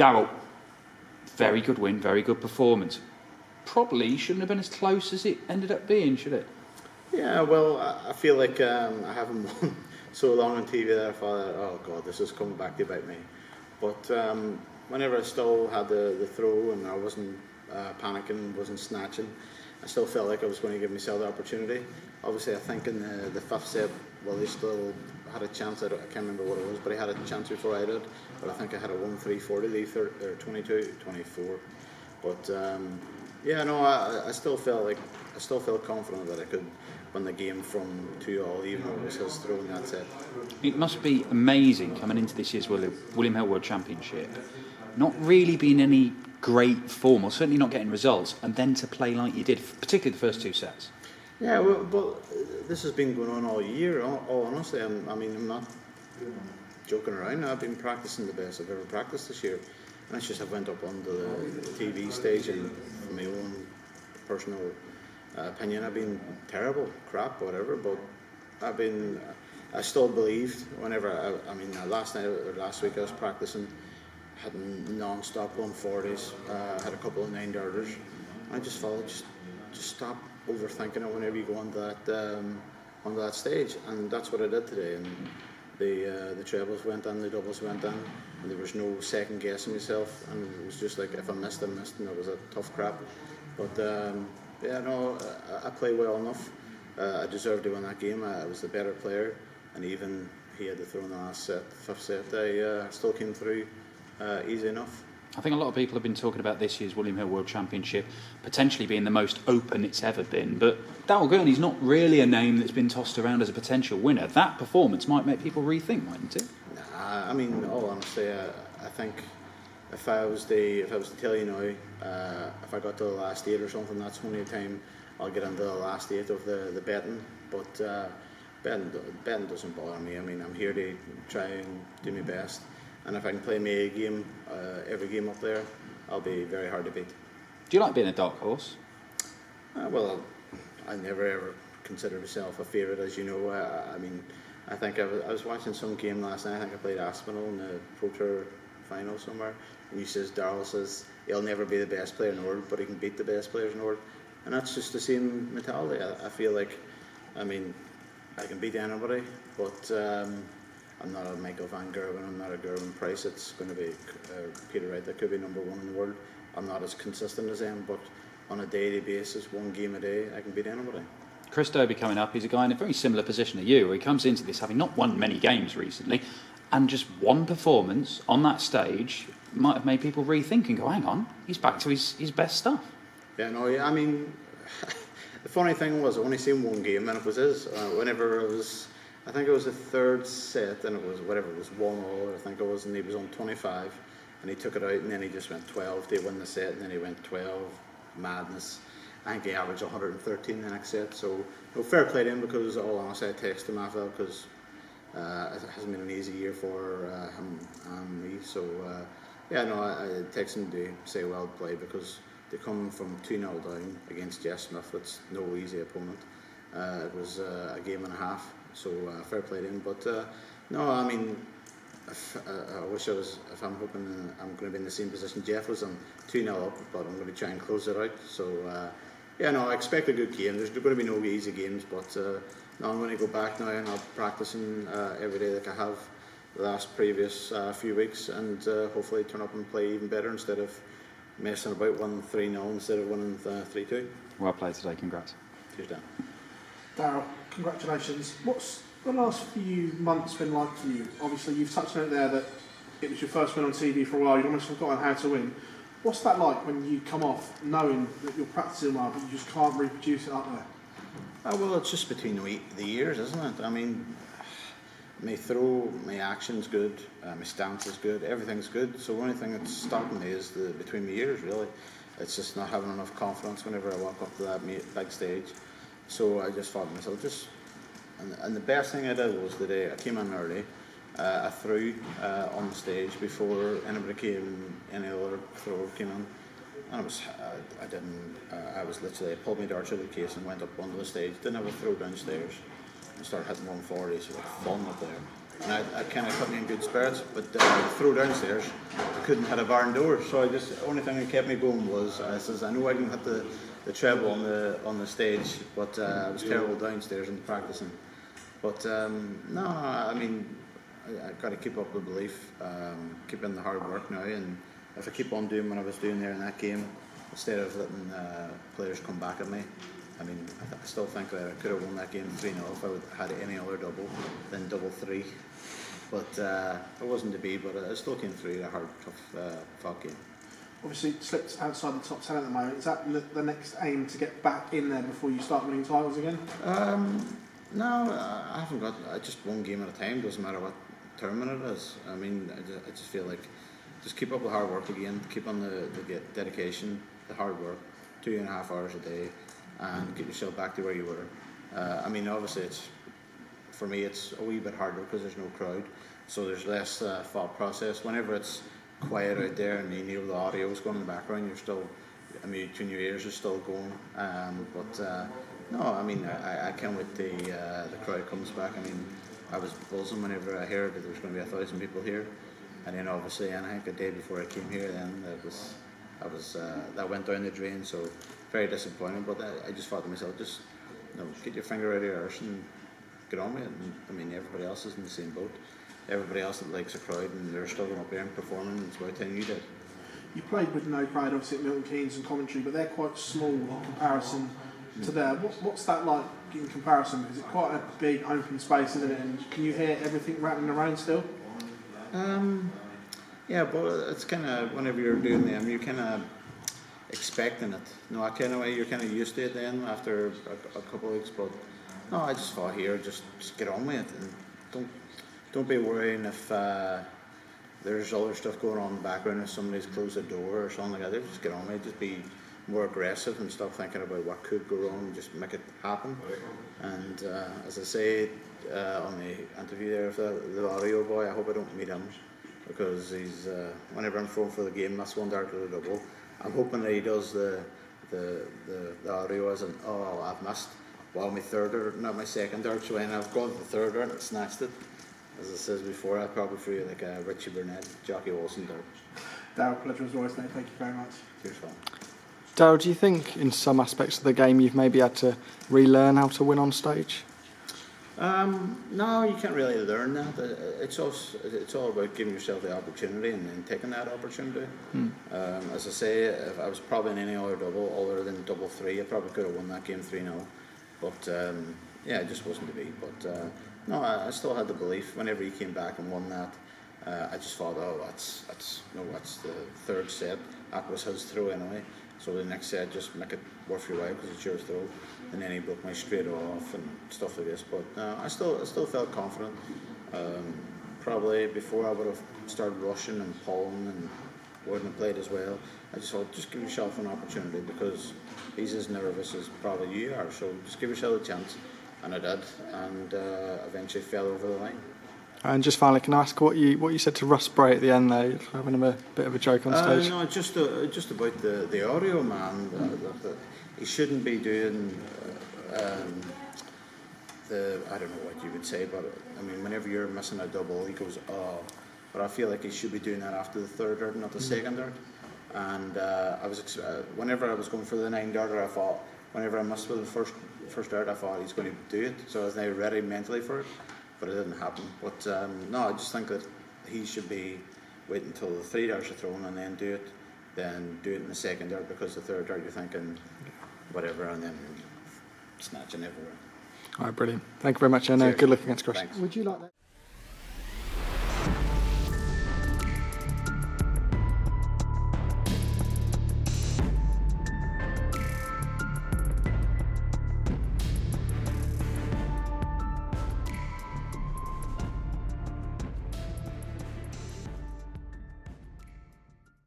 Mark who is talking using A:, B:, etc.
A: Daryl, very good win, very good performance. Probably shouldn't have been as close as it ended up being, should it?
B: Yeah, well, I feel like I haven't won so long on TV that I thought, oh God, this is coming back to bite me. But whenever I still had the throw and I wasn't panicking, wasn't snatching, I still felt like I was going to give myself the opportunity. Obviously, I think in the fifth set, well, they still had a chance. I can't remember what it was, but I had a chance before I did. But I think I had a 1-3-40, or 22-24. But yeah, no, I still felt confident that I could win the game from 2-2, even though it was his throw in that set.
A: It must be amazing coming into this year's William Hill World Championship, not really being any great form, or certainly not getting results, and then to play like you did, particularly the first two sets.
B: Yeah, well, but this has been going on all year. All honestly, I'm not joking around. I've been practicing the best I've ever practiced this year, and it's just I went up onto the TV stage, and from my own personal opinion, I've been terrible, crap, whatever. But I still believed whenever last week I was practicing, had non-stop 140s, had a couple of 9-darters. I just felt just stop overthinking it whenever you go onto that stage, and that's what I did today. And the trebles went in, the doubles went in, and there was no second guessing myself. And it was just like if I missed, I missed, and it was a tough crap. But yeah, no, I played well enough. I deserved to win that game. I was the better player, and even he had to throw in the last set, fifth set. I still came through easy enough.
A: I think a lot of people have been talking about this year's William Hill World Championship potentially being the most open it's ever been, but Daryl Gurney's not really a name that's been tossed around as a potential winner. That performance might make people rethink, mightn't it?
B: Nah, I mean, all honestly, I think if I was to tell you now, if I got to the last 8 or something, that's the only time I'll get into the last 8 of the betting. But betting doesn't bother me. I mean, I'm here to try and do my best. And if I can play my A game, every game up there, I'll be very hard to beat.
A: Do you like being a dark horse?
B: Well, I never ever consider myself a favourite, as you know. I mean, I think I was watching some game last night. I think I played Aspinall in the Pro Tour final somewhere. And Daryl says he'll never be the best player in the world, but he can beat the best players in the world. And that's just the same mentality. I feel like, I mean, I can beat anybody, but I'm not a Michael van Gerwen, I'm not a Gerwin Price. It's going to be Peter Wright that could be number 1 in the world. I'm not as consistent as them, but on a daily basis, 1 game a day, I can beat anybody.
A: Chris Dobey coming up, he's a guy in a very similar position to you, where he comes into this having not won many games recently, and just one performance on that stage might have made people rethink and go, hang on, he's back to his best stuff.
B: Yeah, no, yeah, I mean, the funny thing was, I only seen 1 game, and it was his. Whenever it was, I think it was the 3rd set, and it was 1-1, I think it was, and he was on 25, and he took it out, and then he just went 12 to win the set, and then he went 12, madness. I think he averaged 113 the next set, so no, fair play to him, because all honestly, I texted him after that, because it hasn't been an easy year for him and me, so yeah, no, I texted him to say well played, because they come from 2-0 down against Jeff Smith. It's no easy opponent. It was a game and a half, so fair play to him. But no, I mean, I wish I was. If I'm hoping I'm going to be in the same position Jeff was, I'm 2-0 up, but I'm going to try and close it out. So yeah, no, I expect a good game. There's going to be no easy games, but no, I'm going to go back now and I'll be practicing every day like I have the last previous few weeks, and hopefully turn up and play even better instead of messing about, winning 3-0 instead of winning 3-2.
A: Well played today, congrats.
B: Cheers, Dan.
C: Daryl, congratulations. What's the last few months been like for you? Obviously, you've touched on it there that it was your first win on TV for a while, you'd almost forgotten how to win. What's that like when you come off knowing that you're practicing well, but you just can't reproduce it up there?
B: Well, it's just between the years, isn't it? I mean, my throw, my action's good, my stance is good, everything's good. So the only thing that's stopping me is between the years, really. It's just not having enough confidence whenever I walk up to that big stage. So I just thought to myself, and the best thing I did was the day I came in early, I threw on the stage before anybody came, any other thrower came in. And I was literally, I pulled my darts out of the case and went up onto the stage, didn't have a throw downstairs, and started hitting 140s, so like fun up there. and I kind of put me in good spirits. But the throw downstairs, I couldn't hit a barn door, so the only thing that kept me going was I says I know I can hit the treble on the stage, but I was terrible downstairs in practicing. But no, I mean, I got to keep up the belief, keep in the hard work now, and if I keep on doing what I was doing there in that game, instead of letting players come back at me, I mean, I still think that I could have won that game 3-0 if I would had any other double than double 3. But it wasn't to be, but I still came through a hard, tough, fought game.
C: Obviously, slipped outside the top 10 at the moment. Is that the next aim to get back in there before you start winning titles again?
B: No, I haven't got. I just one game at a time. Doesn't matter what tournament it is. I mean, I just feel like just keep up the hard work again. Keep on the dedication, the hard work, 2.5 hours a day, and get yourself back to where you were. I mean, obviously, for me, it's a wee bit harder because there's no crowd, so there's less thought process. Whenever it's quiet out there and you know the audio is going in the background, you're still, I mean, between your ears are still going. No, I mean, I can't wait till the crowd comes back. I mean, I was buzzing whenever I heard that there was going to be 1,000 people here, and then obviously, and I think the day before I came here, then that went down the drain. So very disappointed. But I just thought to myself, just get your finger out of your arse and get on with it. And, I mean, everybody else is in the same boat. Everybody else that likes a crowd and they're still going up there and performing, it's about time you did.
C: You played with no crowd, obviously, at Milton Keynes and Coventry, but they're quite small in comparison to there. What's that like in comparison? Because it's quite a big open space, isn't it? And can you hear everything rattling around still?
B: Yeah, but it's kind of, whenever you're doing them, you're kind of expecting it. No, I kind of you're kind of used to it then after a couple of weeks. But no, I just thought here, just get on with it and don't be worrying if there's other stuff going on in the background, if somebody's closed the door or something like that. Just get on with it. Just be more aggressive and stop thinking about what could go wrong and just make it happen. And as I say on the interview there with the audio boy, I hope I don't meet him, because he's whenever I'm throwing for the game, that's one dart with a double. I'm hoping that he does the audio as an I've missed. Well, my third dart, not my second dart, so when I've gone to the third dart and snatched it. As I said before, I'd probably threw like a Richie Burnett, Jockey Wilson dart.
C: Daryl, pleasure as always, mate. Thank you very much.
B: Cheers, Phil.
D: Daryl, do you think in some aspects of the game you've maybe had to relearn how to win on stage?
B: No, you can't really learn that. It's all about giving yourself the opportunity and then taking that opportunity. As I say, if I was probably in any other double other than double 3, I probably could have won that game 3-0. But yeah, it just wasn't to be. But no, I still had the belief. Whenever he came back and won that, I just thought, that's the third set. That was his throw anyway. So the next set, just make it worth your while because it's your throw. And then he broke my straight off and stuff like this. But I still felt confident. Probably before I would have started rushing and pulling and wouldn't have played as well. I just thought, just give yourself an opportunity because he's as nervous as probably you are. So just give yourself a chance. And I did, and eventually fell over the line.
D: And just finally, can I ask what you said to Russ Bray at the end there, having a bit of a joke on stage?
B: No, just about the audio man. He shouldn't be doing I don't know what you would say, but I mean, whenever you're missing a double, he goes, but I feel like he should be doing that after the third dart, not the second dart. And whenever I was going for the 9 darter, I thought, whenever I missed with the first dart, I thought he's going to do it, so I was now ready mentally for it, but it didn't happen. But no, I just think that he should be waiting until the 3 darts are thrown and then do it in the second dart, because the third dart you're thinking whatever and then snatching everywhere.
D: All right, brilliant. Thank you very much, and good luck against Chris.
B: Thanks.
C: Would you like that?